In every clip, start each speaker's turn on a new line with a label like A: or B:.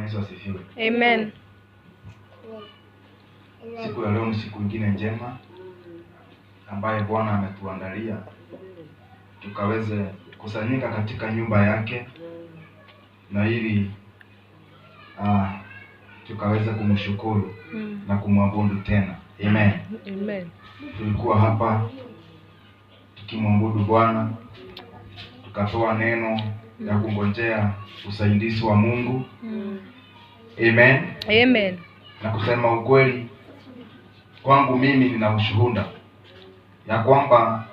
A: Yesu asifiwe.
B: Amen.
A: Siku ya leo ni siku nyingine njema ambaye Bwana ametuandalia tukaweze kusanyika katika nyumba yake, na ili tukaweze kumshukuru na kumwabudu tena. Amen.
B: Amen.
A: Tulikuwa hapa tukimwabudu Bwana, tukatoa neno ya kungojea usaidizi wa Mungu. Amen.
B: Amen.
A: Na kusema ukweli, kwangu mimi nina ushuhuda ya kwamba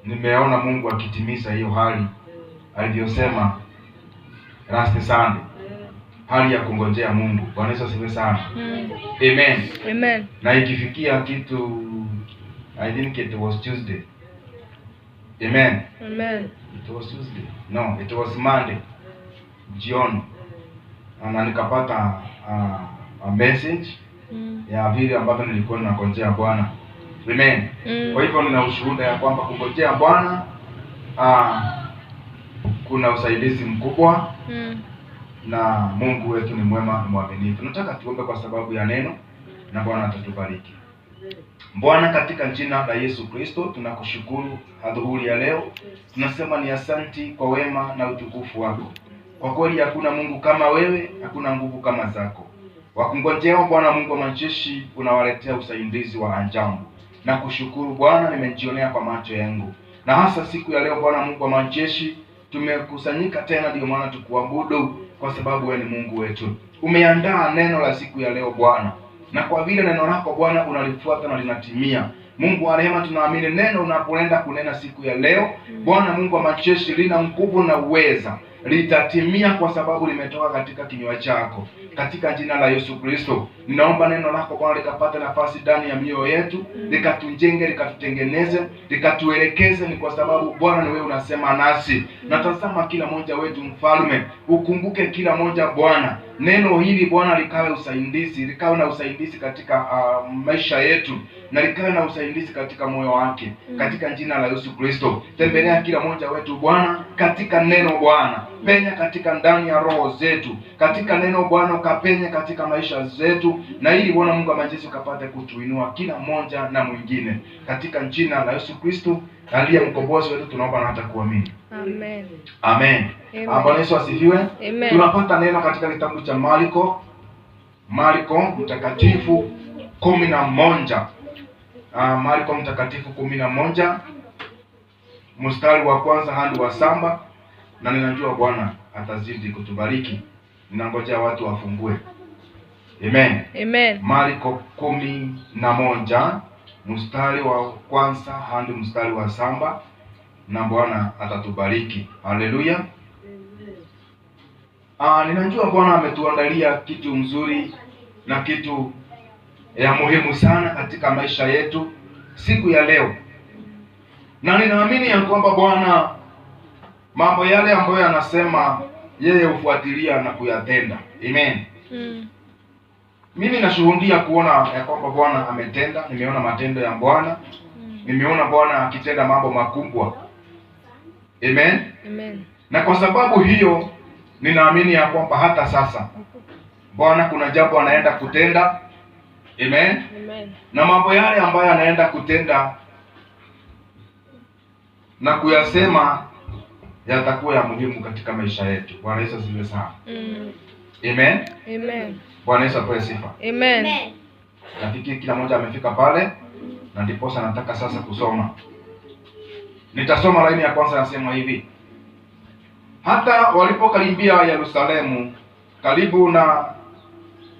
A: nimeona Mungu akitimiza hiyo hali aliyosema last Sunday, hali ya kungojea Mungu. Bwana Yesu asifiwe sana. Amen.
B: Amen.
A: Na ikifikia kitu, I think it was Tuesday. Amen.
B: Amen.
A: It was Tuesday. No, it was Monday jioni. Na nikapata a message ya vile ambavyo nilikuwa ninangojea Bwana. Amen. Kwa hivyo nina ushuhuda ya kwamba kungojea Bwana kuna usaidizi mkubwa. Na Mungu wetu ni mwema, ni mwaminifu. Nataka tuombe kwa sababu ya neno na Bwana atatubariki. Bwana, katika jina la Yesu Kristo tunakushukuru adhuhuri ya leo. Tunasema ni asanti kwa wema na utukufu wako. Kwa kweli hakuna Mungu kama wewe, hakuna nguvu kama zako. Wakungojea Bwana Mungu wa majeshi unawaletea usaidizi wa ajabu. Na kushukuru Bwana, nimejionea kwa macho yangu. Na hasa siku ya leo Bwana Mungu wa majeshi tumekusanyika tena, ndio maana tukuabudu kwa sababu wewe ni Mungu wetu. Umeandaa neno la siku ya leo Bwana, na kwa vile neno lako Bwana unalifuata na linatimia. Mungu wa rehema, tunaamini neno unapoenda kunena siku ya leo Bwana Mungu wa majeshi lina nguvu na uweza, litatimia kwa sababu limetoka katika kinywa chako. Katika jina la Yesu Kristo ninaomba neno lako Bwana likapata nafasi ndani ya mioyo yetu, likatujenge, likatutengeneze, likatuelekeze. Ni kwa sababu Bwana ni wewe unasema nasi. Natazama kila mmoja wetu Mfalme, ukumbuke kila mmoja Bwana. Neno hili Bwana likawe usaidizi, likawe na usaidizi katika maisha yetu, na likawe na usaidizi katika moyo wake. Katika jina la Yesu Kristo tembelea kila mmoja wetu Bwana katika neno Bwana. Penya katika ndani ya roho zetu, katika neno Bwana ukapenya katika maisha zetu, na ili Bwana Mungu wa majeshi ukapate kutuinua kila mmoja na mwingine. Katika jina la Yesu Kristo aliye mkombozi wetu tunaomba na hata kuamini.
B: Amen.
A: Amen. Bwana Yesu asifiwe.
B: Amen.
A: Tunapata neno katika kitabu cha Marko mtakatifu 11. Marko mtakatifu 11 mstari wa kwanza hadi wa 7, na ninajua Bwana atazidi kutubariki. Ninangojea watu wafungue. Amen.
B: Amen.
A: Marko 11 mstari wa kwanza hadi mstari wa 7, na Bwana atatubariki. Haleluya. Ninajua Bwana ametuandalia kitu mzuri na kitu ya muhimu sana katika maisha yetu siku ya leo. Na ninaamini ya kwamba Bwana mambo yale ambayo anasema yeye hufuatilia na kuyatenda. Amen. Mimi nashuhudia kuona ya kwamba Bwana ametenda. Nimeona matendo ya Bwana. Nimeona Bwana akitenda mambo makubwa. Amen.
B: Amen.
A: Na kwa sababu hiyo ninaamini ya kwamba hata sasa Bwana kuna jambo anaenda kutenda. Amen.
B: Amen.
A: Na mambo yale ambayo anaenda kutenda na kuyasema yatakuwa ya muhimu katika maisha yetu. Bwana Yesu asifiwe sana. Amen.
B: Amen.
A: Bwana Yesu apewe sifa.
B: Amen.
A: Nafikiri kila mmoja amefika pale, na ndiposa nataka sasa kusoma. Nitasoma laini ya kwanza, nasema hivi: hata walipokaribia Yerusalemu karibu na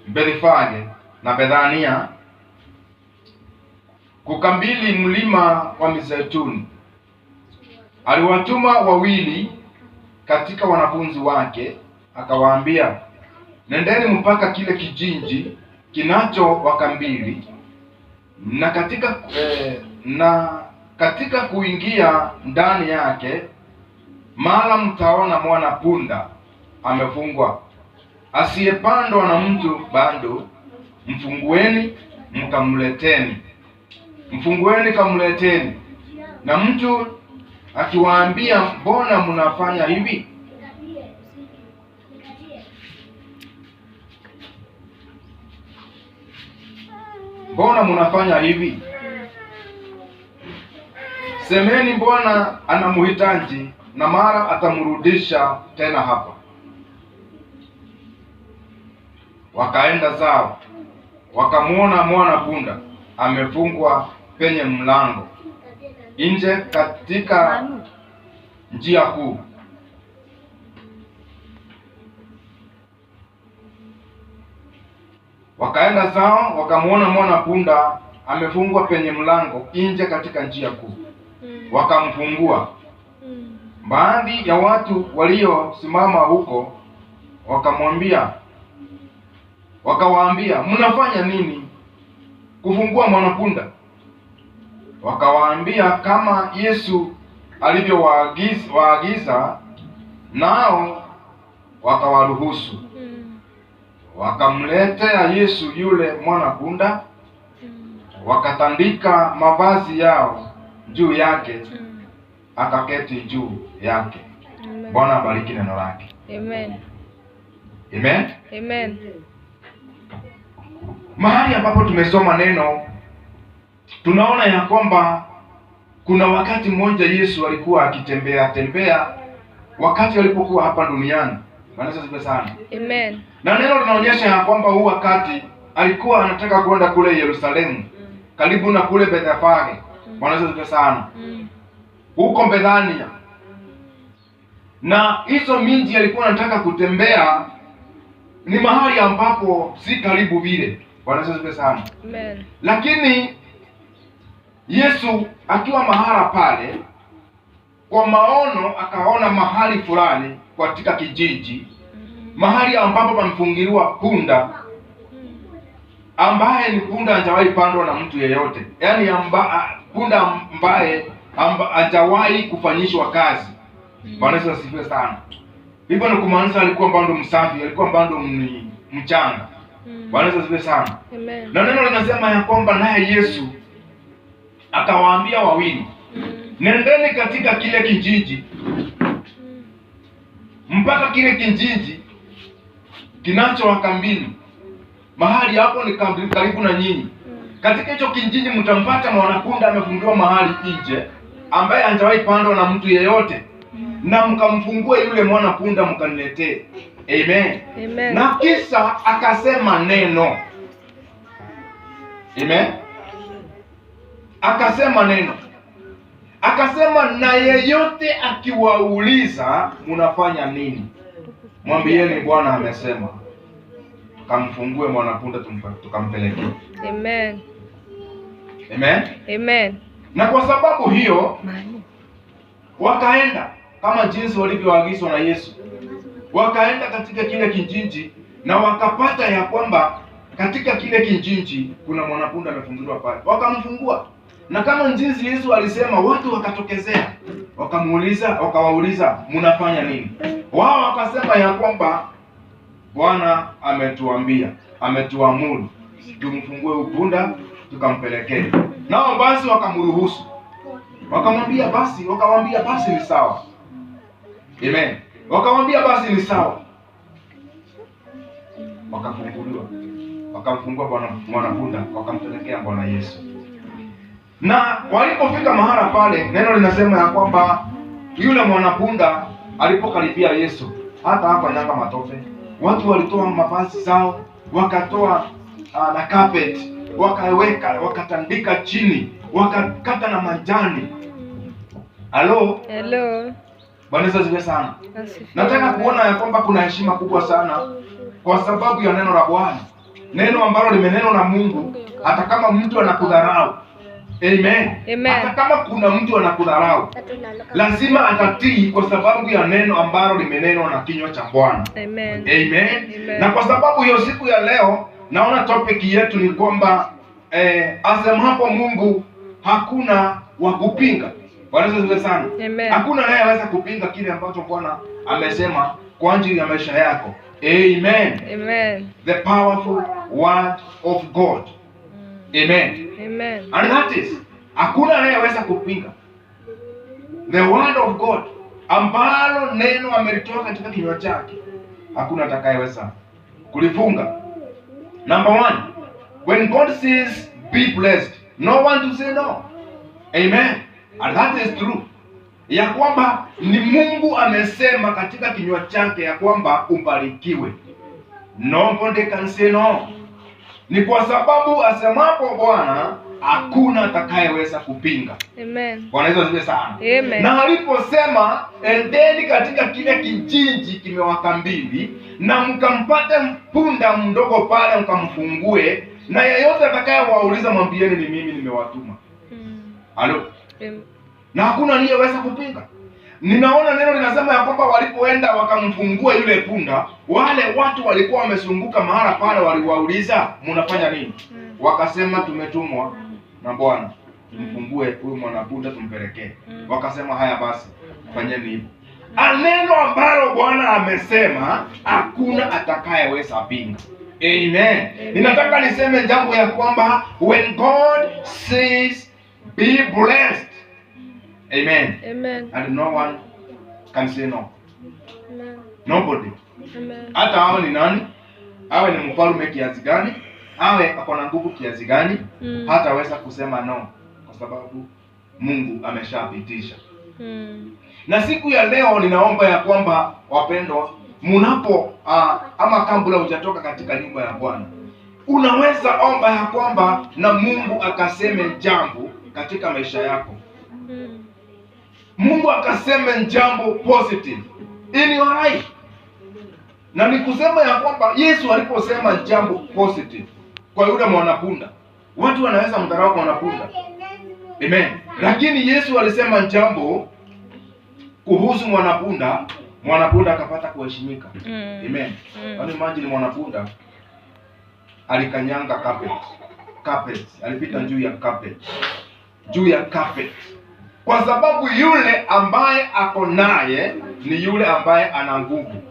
A: Bethfage na Bethania kukabili mlima wa Mizeituni, aliwatuma wawili katika wanafunzi wake, akawaambia, nendeni mpaka kile kijiji kinacho wakambili, na katika kuingia ndani yake mara mtaona mwana punda amefungwa, asiyepandwa na mtu bado. Mfungueni kamleteni. Na mtu akiwaambia, mbona mnafanya hivi? mbona mnafanya hivi? Semeni Bwana anamhitaji na mara atamrudisha tena hapa. Wakaenda zao, wakamuona mwana punda amefungwa penye mlango nje katika njia kuu. Wakaenda zao, wakamuona mwana punda amefungwa penye mlango nje katika njia kuu. Wakamfungua. Baadhi ya watu waliosimama huko wakawaambia, mnafanya nini kufungua mwanapunda? Wakawaambia kama Yesu alivyowaagiza, nao wakawaruhusu. Wakamletea Yesu yule mwanapunda, wakatandika mavazi yao juu yake, akaketi juu yake. Bwana abariki neno lake.
B: Amen.
A: Amen.
B: Amen.
A: Mahali ambapo tumesoma neno, tunaona ya kwamba kuna wakati mmoja Yesu alikuwa akitembea wakati alipokuwa hapa duniani. Bwana asifiwe sana.
B: Amen.
A: Na neno linaonyesha ya kwamba huu wakati alikuwa anataka kwenda kule Yerusalemu, karibu na kule Bethfage. Bwana asifiwe sana. Huko Bethania. Na hizo miji alikuwa anataka kutembea ni mahali ambapo si karibu vile. Bwana asifiwe sana.
B: Amen.
A: Lakini Yesu akiwa mahala pale, kwa maono akaona mahali fulani katika kijiji, mahali ambapo pamefungiliwa punda ambaye ni punda hajawahi pandwa na mtu yeyote. Yaani punda ambaye hajawahi kufanyishwa kazi. Bwana Yesu asifiwe sana. Hivyo ni kumaanisha alikuwa bado msafi, alikuwa bado mchanga. Bwana Yesu asifiwe sana.
B: Amen.
A: Na neno linasema ya kwamba naye Yesu akawaambia wawili, nendeni katika kile kijiji mpaka kile kijiji kinachowaka mbili, mahali hapo ni karibu na nyinyi. Katika hicho kijiji mtampata mwanapunda amefungiwa mahali nje, ambaye hajawahi pandwa na mtu yeyote, na mkamfungue yule mwanapunda mkaniletee. Amen.
B: Amen.
A: Na kisha akasema neno. Amen. Akasema neno. Akasema na yeyote akiwauliza mnafanya nini, mwambieni Bwana amesema, tukamfungue mwanapunda tukampeleke.
B: Amen.
A: Amen.
B: Amen.
A: Na kwa sababu hiyo wakaenda kama jinsi walivyoagizwa na Yesu. Wakaenda katika kile kijiji na wakapata ya kwamba katika kile kijiji kuna mwanapunda amefungiliwa pale. Wakamfungua. Na kama jinsi Yesu alisema, watu wakatokezea, wakawauliza mnafanya nini? Wao wakasema ya kwamba Bwana ametuamuru tumfungue punda tukampelekee. Nao basi wakamruhusu. Wakamwambia basi ni sawa. Amen. Wakamwambia basi ni sawa. Wakafunguliwa. Wakamfungua mwanapunda wakampelekea Bwana Yesu. Na walipofika mahala pale, neno linasema ya kwamba yule mwanapunda alipokaribia Yesu, hata hapa nyanga matope, watu walitoa mavazi zao, wakatoa na carpet, wakatandika chini, wakakata na majani. Hello. Bwana Yesu asifiwe sana. Nataka kuona ya kwamba kuna heshima kubwa sana kwa sababu ya neno la Bwana. Neno ambalo limenenwa na Mungu, hata kama mtu anakudharau. Amen.
B: Amen.
A: Hata kama kuna mtu anakudharau, lazima atatii kwa sababu ya neno ambalo limenenwa na kinywa cha Bwana.
B: Amen.
A: Amen. Na kwa sababu hiyo siku ya leo naona topic yetu ni kwamba asemapo Mungu hakuna wa kupinga. Bwana asifiwe sana.
B: Amen.
A: Hakuna anayeweza kupinga kile ambacho Bwana amesema kwa ajili ya maisha yako. Amen.
B: Amen.
A: The powerful word of God. Amen.
B: Amen.
A: And that is, hakuna anayeweza kupinga the word of God ambalo neno amelitoa katika kinywa chake. Hakuna atakayeweza kulifunga. Number one, when God says be blessed. No one to say no. Amen. And that is true. Ya kwamba ni Mungu amesema katika kinywa chake ya kwamba ubarikiwe. Nobody can say no. Ni kwa sababu asemapo Bwana hakuna atakayeweza kupinga.
B: Amen.
A: Bwana Yesu asifiwe sana.
B: Amen.
A: Na aliposema endeni katika kile kijiji kimewaka mbili na mkampate punda mdogo pale mkamfungue, na yeyote atakayewauliza mwambieni ni mimi nimewatuma. Halo. Na hakuna aliyeweza kupinga. Ninaona neno linasema ya kwamba walipoenda wakamfungua yule punda, wale watu walikuwa wamezunguka mahala pale, waliwauliza mnafanya nini? Wakasema tumetumwa na Bwana tumfungue huyu mwanapunda tumpelekee. Wakasema haya basi fanyeni hivyo. Neno ambalo Bwana amesema hakuna atakayeweza pinga. Amen. Ninataka niseme jambo ya kwamba when God says be blessed, amen.
B: Amen.
A: And no one can say no.
B: Amen.
A: Nobody.
B: Amen.
A: Hata awe ni nani, awe ni mfalme kiasi gani, awe ako na nguvu kiasi gani, hataweza kusema no, kwa sababu Mungu ameshapitisha. Na siku ya leo ninaomba ya kwamba wapendwa, mnapo ama kabla hujatoka katika nyumba ya Bwana, unaweza omba ya kwamba na Mungu akaseme jambo katika maisha yako. Mungu akaseme jambo positive in your life. Na nikusema ya kwamba Yesu aliposema jambo positive kwa yule mwanapunda, watu wanaweza mdharau mwanapunda. Amen. Lakini Yesu alisema jambo kuhusu mwanapunda, mwanapunda akapata kuheshimika. Amen. Kwani imagine mwanapunda alikanyanga carpet, alipita juu ya carpet. Kwa sababu yule ambaye ako naye ni yule ambaye ana nguvu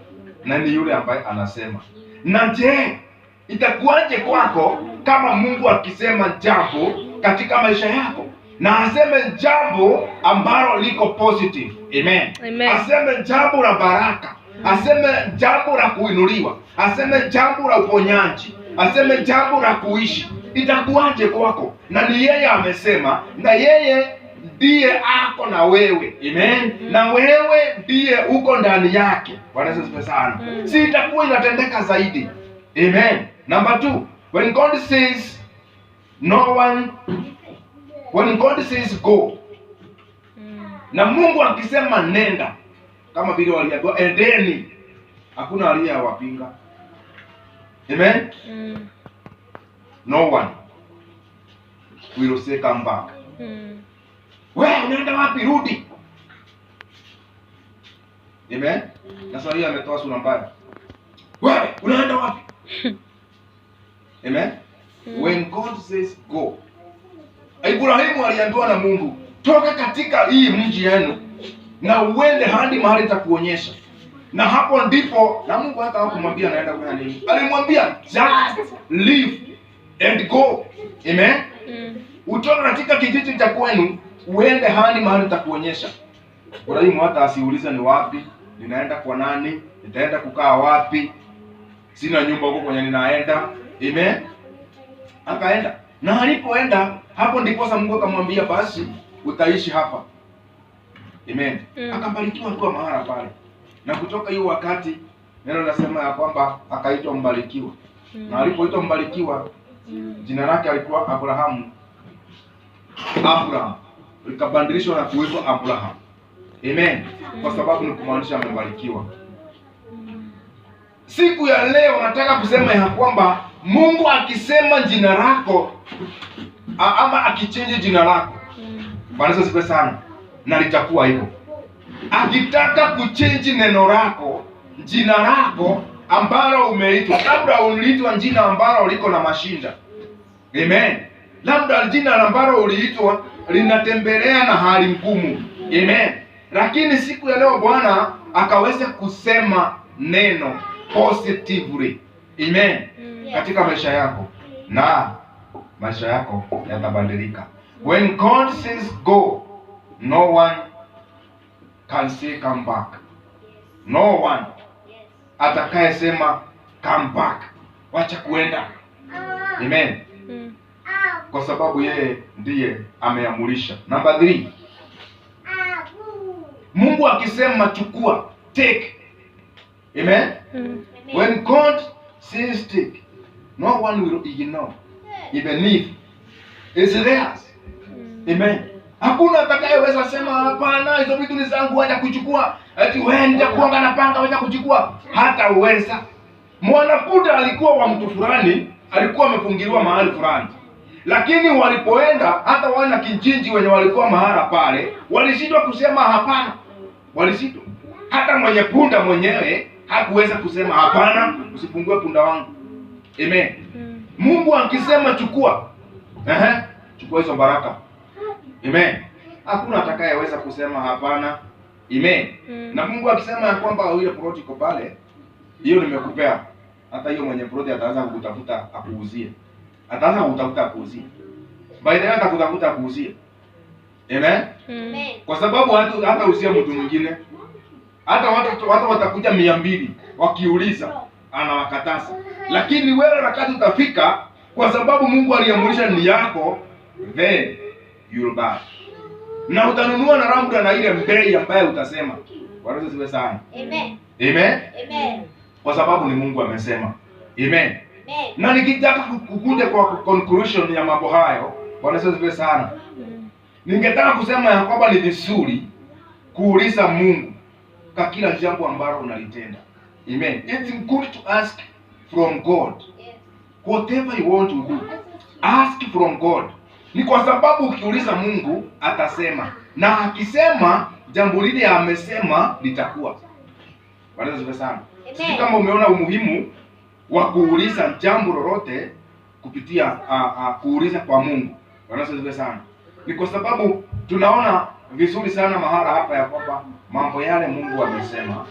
A: na ni yule ambaye anasema. Na je, itakuwaje kwako kama Mungu akisema jambo katika maisha yako na aseme jambo ambalo liko positive? Amen.
B: Amen.
A: Aseme jambo la baraka, aseme jambo la kuinuliwa, aseme jambo la uponyaji, aseme jambo la kuishi. Itakuwaje kwako? Na ni yeye amesema, na yeye ndiye ako na wewe. Amen. Na wewe ndiye uko ndani yake. Bwana Yesu asifiwe sana. Si itakuwa inatendeka zaidi. Amen. Number 2, when God says when God says go, na Mungu akisema nenda, kama vile waliambiwa endeni, hakuna aliyewapinga. Amen. No one will say come back. Wewe unaenda wapi? Rudi. Amen. Na swali ametoa sura mbaya. Wewe unaenda wapi? Amen. When God says go. Ibrahimu aliambiwa na Mungu, toka katika hii mji yenu na uende hadi mahali nitakuonyesha. Na hapo ndipo, na Mungu hata hakumwambia naenda kufanya nini. Alimwambia just leave and go. Amen. Utoka katika kijiji cha kwenu uende hadi mahali nitakuonyesha. Ibrahimu hata asiuliza ni wapi, ninaenda kwa nani, nitaenda kukaa wapi, sina nyumba huko kwenye ninaenda. Amen. Akaenda. Na alipoenda hapo ndipo Mungu akamwambia basi utaishi hapa. Amen. Akabarikiwa kwa mahali pale. Na kutoka hiyo wakati neno linasema ya kwamba akaitwa mbarikiwa. Na alipoitwa mbarikiwa, jina lake alikuwa Abraham likabadilishwa na kuitwa Abraham. Amen. Kwa sababu ni kumaanisha amebarikiwa. Siku ya leo nataka kusema ya kwamba Mungu akisema jina lako ama akichange jina lako, Bwana asifiwe sana, na litakuwa hivyo. Akitaka kuchange neno lako, jina lako ambalo umeitwa, labda uliitwa jina ambalo liko na mashinda. Amen. Labda jina ambalo uliitwa linatembelea na hali ngumu. Amen. Lakini siku ya leo Bwana akaweza kusema neno positively. Amen. Katika maisha yako, na maisha yako yatabadilika. When God says go, no one can say come back. No one atakaye sema come back, wacha kuenda. Amen. kwa sababu yeye ndiye ameamurisha. Number 3, Mungu akisema chukua, take. Amen. When God says take, no one will ignore, even if it's theirs. Amen. Hakuna atakayeweza sema hapana, hizo vitu ni zangu, wacha kuchukua. Ati wewe nitakuanga na panga, wacha kuchukua. Hata uweza. Mwanapunda alikuwa wa mtu fulani, alikuwa amefungiliwa mahali fulani. Lakini walipoenda, hata wana kijiji wenye walikuwa mahala pale, walishindwa kusema hapana. Walishindwa. Hata mwenye punda mwenyewe hakuweza kusema hapana, usifungue punda wangu. Amen. Mungu akisema chukua, chukua hizo baraka. Amen. Hakuna atakayeweza kusema hapana. Amen. Na Mungu akisema ya kwamba ile plot iko pale, hiyo nimekupea. Hata hiyo mwenye plot ataanza kukutafuta akuuzie. Ataanza kukutafuta akuuzie. By the way atakutafuta akuuzie. Amen. Kwa sababu hata usia mtu mwingine. Hata watu watakuja 200 wakiuliza anawakataza. Lakini wewe wakati utafika, kwa sababu Mungu aliamurisha ni yako, then you'll buy. Na utanunua na labda na ile bei ambayo utasema. Bwana asifiwe sana. Amen. Amen. Amen. Kwa sababu ni Mungu amesema. Amen. Amen. Na nikitaka kukuja kwa conclusion ya mambo hayo, Bwana asifiwe sana. Ningetaka kusema ya kwamba ni vizuri kuuliza Mungu kwa kila jambo ambalo unalitenda. Amen. It's good to ask from God. Whatever you want to do, ask from God. Ni kwa sababu ukiuliza Mungu atasema, na akisema jambo lile amesema litakuwa. Bwana asifiwe sana. Sisi kama umeona umuhimu wa kuuliza jambo lolote kupitia kuuliza kwa Mungu. Bwana asifiwe sana. Ni kwa sababu tunaona vizuri sana mahala hapa ya kwamba mambo yale Mungu amesema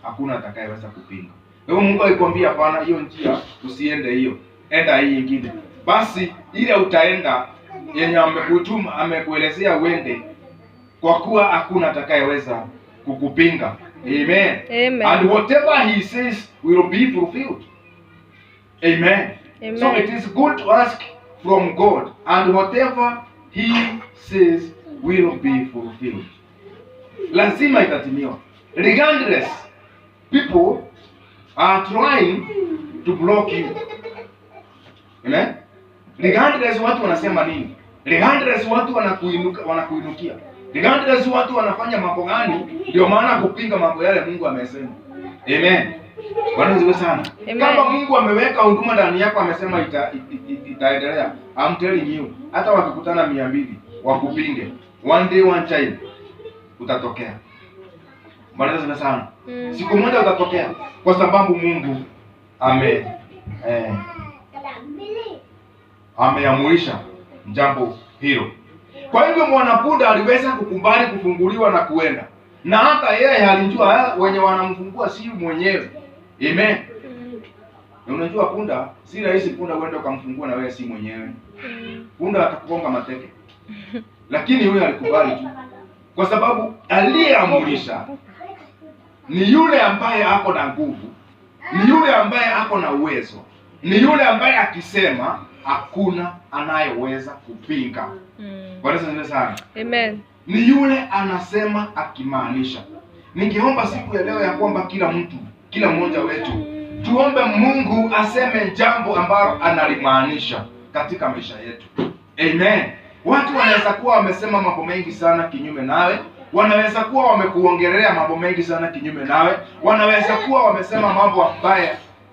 A: hakuna atakayeweza kupinga. Kwa hiyo Mungu alikwambia hapana, hiyo njia usiende hiyo, enda hii nyingine. Basi ile utaenda yenye amekutuma, amekuelezea uende, kwa kuwa hakuna atakayeweza kukupinga. Amen. Amen. And whatever he says will be fulfilled. Amen. Amen. So it is good to ask from God, and whatever he says will be fulfilled. Lazima itatimiwa. Regardless, people are trying to block you. Amen. Regardless watu wanasema nini? Regardless watu wanakuinukia. Regardless watu wanafanya mambo gani, ndio maana kupinga mambo yale Mungu amesema. Amen. Bwana asifiwe sana. Kama Mungu ameweka huduma ndani yako, amesema itaendelea. I'm telling you, hata wakikutana 200 wakupinge, one day one time utatokea. Bwana asifiwe sana. Siku moja utatokea, kwa sababu Mungu ameamurisha jambo hilo. Kwa hivyo mwanapunda aliweza kukubali kufunguliwa na kuenda. Na hata yeye alijua wenye wanamfungua si mwenyewe. Amen. Na unajua punda, si rahisi punda uende ukamfungua na wewe si mwenyewe. Punda atakugonga mateke. Lakini huyo alikubali tu. Kwa sababu aliyeamurisha ni yule ambaye ako na nguvu, ni yule ambaye ako na uwezo, ni yule ambaye akisema hakuna anayeweza kupinga. Bwana asifiwe sana. Amen. Ni yule anasema akimaanisha. Ningeomba siku ya leo ya kwamba kila mmoja wetu tuombe Mungu aseme jambo ambalo analimaanisha katika maisha yetu. Amen. Watu wanaweza kuwa wamesema mambo mengi sana kinyume nawe, wanaweza kuwa wamekuongelea mambo mengi sana kinyume nawe, wanaweza kuwa wamesema mambo ambayo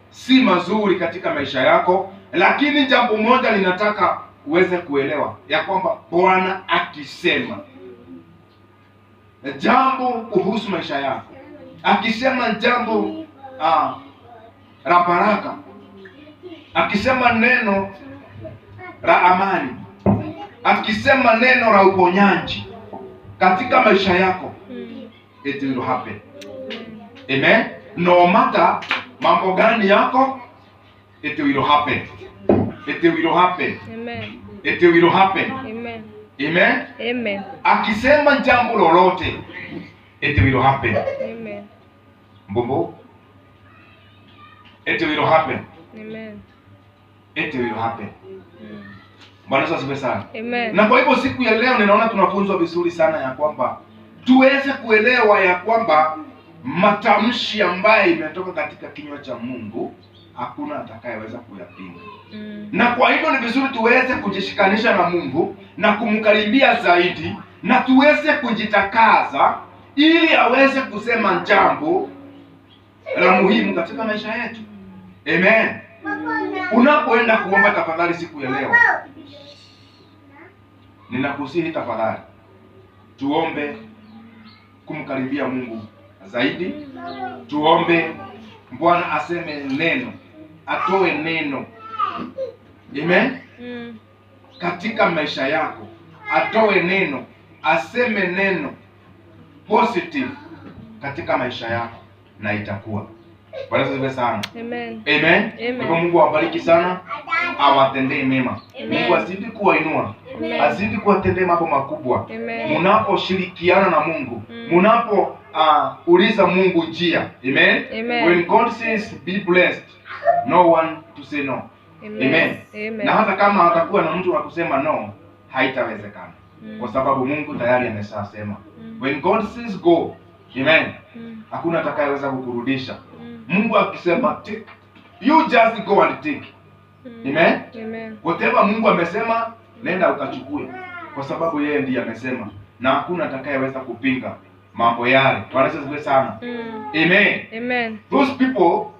A: si mazuri katika maisha yako, lakini jambo moja ninataka uweze kuelewa ya kwamba Bwana akisema jambo kuhusu maisha yako, akisema jambo la baraka, akisema neno la amani, akisema neno la uponyaji katika maisha yako, it will happen. Amen. No matter mambo gani yako, it will happen. It will happen. Amen. It will happen. Amen. Amen. Amen. Akisema jambo lolote, it will happen. Amen. Mbombo. It will happen. Amen. It will happen. Bwana Yesu asifiwe sana.
B: Amen.
A: Na kwa hivyo siku ya leo ninaona tunafunzwa vizuri sana ya kwamba tuweze kuelewa ya kwamba matamshi ambayo imetoka katika kinywa cha Mungu hakuna atakayeweza kuyapinga. Na kwa hivyo ni vizuri tuweze kujishikanisha na Mungu na kumkaribia zaidi na tuweze kujitakaza ili aweze kusema jambo la muhimu katika maisha yetu. Amen. Unapoenda kuomba tafadhali siku ya leo, ninakusihi tafadhali tuombe kumkaribia Mungu zaidi. Tuombe Bwana aseme neno, atoe neno. Amen. Katika maisha yako, atoe neno, aseme neno positive katika maisha yako na itakuwa. Bwana asifiwe sana.
B: Amen.
A: Amen. Kwa Mungu awabariki sana, awatendee mema. Mungu azidi kuwainua, azidi kuwatendea mambo makubwa. Mnaposhirikiana na Mungu, mnapo uliza Mungu njia. Amen. When God says be blessed, no one to say no. Amen. Na hata kama hatakuwa na mtu wa kusema no, haitawezekana. Kwa sababu Mungu tayari ameshasema. When God says go, amen, hakuna atakayeweza kukurudisha. Mungu akisema take, you just go and take. Amen. Whatever Mungu amesema, nenda ukachukue, kwa sababu yeye ndiye amesema na hakuna atakayeweza kupinga mambo yale. Bwana asifiwe sana. Amen. Those people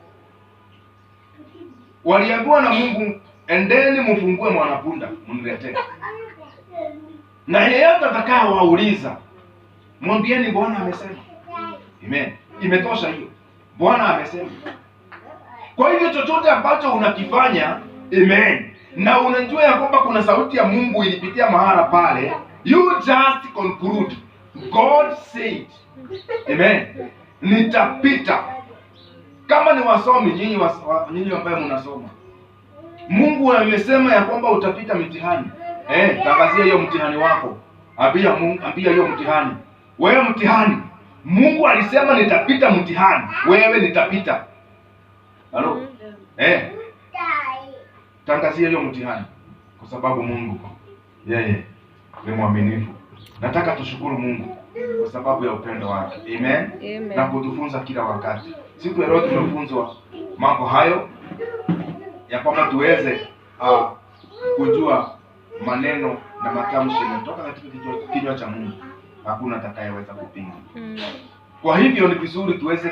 A: waliambiwa na Mungu, endeni mfungue mwanapunda mniletee. Na yeyote atakayewauliza, mwambieni Bwana amesema. Amen. Imetosha hiyo. Bwana amesema. Kwa hivyo chochote ambacho unakifanya, amen, na unajua ya kwamba kuna sauti ya Mungu ilipitia mahala pale, you just conclude God said. Amen. Nitapita. Kama ni wasomi nyinyi ambao mnasoma, Mungu amesema ya kwamba utapita mitihani. Tangazia hiyo mtihani wako. Ambia Mungu, ambia hiyo mtihani. Wewe mtihani, Mungu alisema nitapita mtihani. Wewe nitapita. Halo? Tangazia hiyo mtihani, kwa sababu Mungu yeye ni mwaminifu. Nataka tushukuru Mungu kwa sababu ya upendo wake. Amen. Na kutufunza kila wakati. Siku ya leo tumefunzwa mambo hayo ya kwamba tuweze kujua maneno na matamshi yanatoka katika kinywa cha Mungu. Hakuna atakayeweza kupinga. Kwa hivyo ni vizuri tuweze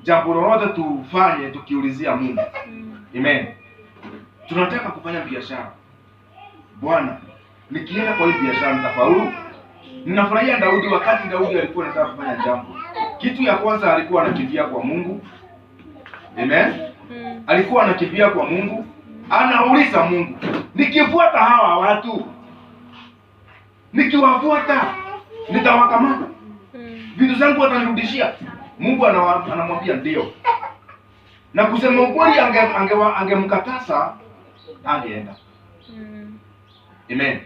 A: jambo lolote tufanye tukiulizia Mungu. Amen. Tunataka kufanya biashara. Bwana, nikienda kwa hii biashara nitafaulu. Ninafurahia Daudi, wakati Daudi alikuwa anataka kufanya jambo, kitu ya kwanza alikuwa anakimbia kwa Mungu. Amen. Alikuwa anakimbia kwa Mungu, anauliza Mungu, nikifuata hawa watu, nikiwafuata nitawakamata, vitu zangu watanirudishia? Mungu anamwambia ndio. Na kusema ukweli, angemkatasa angeenda. Amen.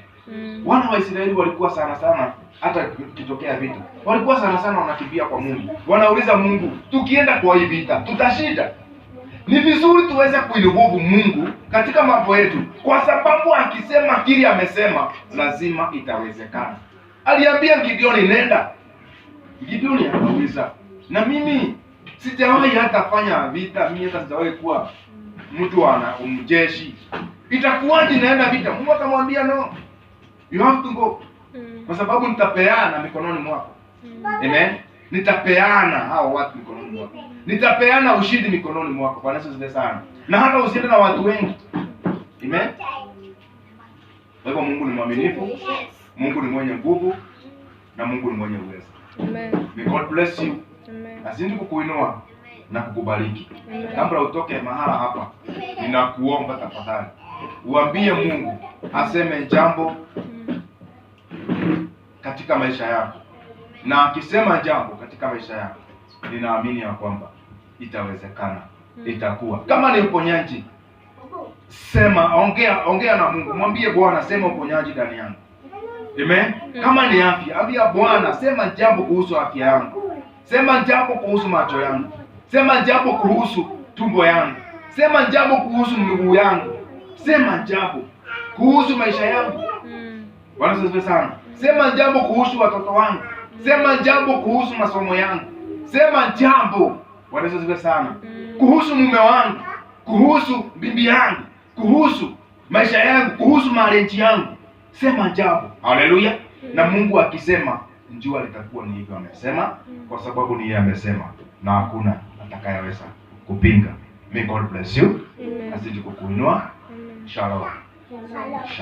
A: Wana wa Israeli walikuwa sana hata kitokea vita, walikuwa sana wanakimbia kwa Mungu. Wanauliza Mungu, tukienda kwa hii vita tutashinda? Ni vizuri tuweze kuinvolve Mungu katika mambo yetu, kwa sababu akisema kile amesema lazima itawezekana. Aliambia Gideoni nenda. Gideoni akauliza, na mimi sijawahi hata fanya vita, mimi hata sijawahi kuwa mtu wa mjeshi, itakuwaje naenda vita? Mungu akamwambia no, you have to go, kwa sababu nitapeana mikononi mwako. Amen. Nitapeana hao watu mikononi mwako, nitapeana ushindi mikononi mwako. Bwana Yesu asifiwe sana. Na hata usiende na watu wengi. Amen. Kwa hivyo Mungu ni mwaminifu, Mungu ni mwenye nguvu, na Mungu ni mwenye uwezo.
B: Amen.
A: May God bless you.
B: Amen.
A: Azidi kukuinua na kukubariki. Kabla utoke mahala hapa, ninakuomba tafadhali uambie Mungu aseme jambo katika maisha yako. Na akisema jambo katika maisha yako, ninaamini ya kwamba itawezekana, itakuwa. Kama ni uponyaji, sema, ongea na Mungu. Mwambie Bwana, sema uponyaji ndani yangu. Amen. Kama ni afya, ambia Bwana, sema jambo kuhusu afya yangu. Sema jambo kuhusu macho yangu. Sema jambo kuhusu tumbo yangu. Sema jambo kuhusu miguu yangu. Sema jambo kuhusu maisha yangu. Bwana asifiwe sana. Sema jambo kuhusu watoto wangu. Sema jambo kuhusu masomo yangu. Sema jambo, Bwana asifiwe sana, kuhusu mume wangu, kuhusu bibi yangu, kuhusu maisha yangu, kuhusu marriage yangu. Sema jambo. Haleluya. Na Mungu akisema, njua litakuwa ni hivyo amesema, kwa sababu ni yeye amesema na hakuna atakayeweza kupinga. May God bless you. Azidi kukuinua. Shalom.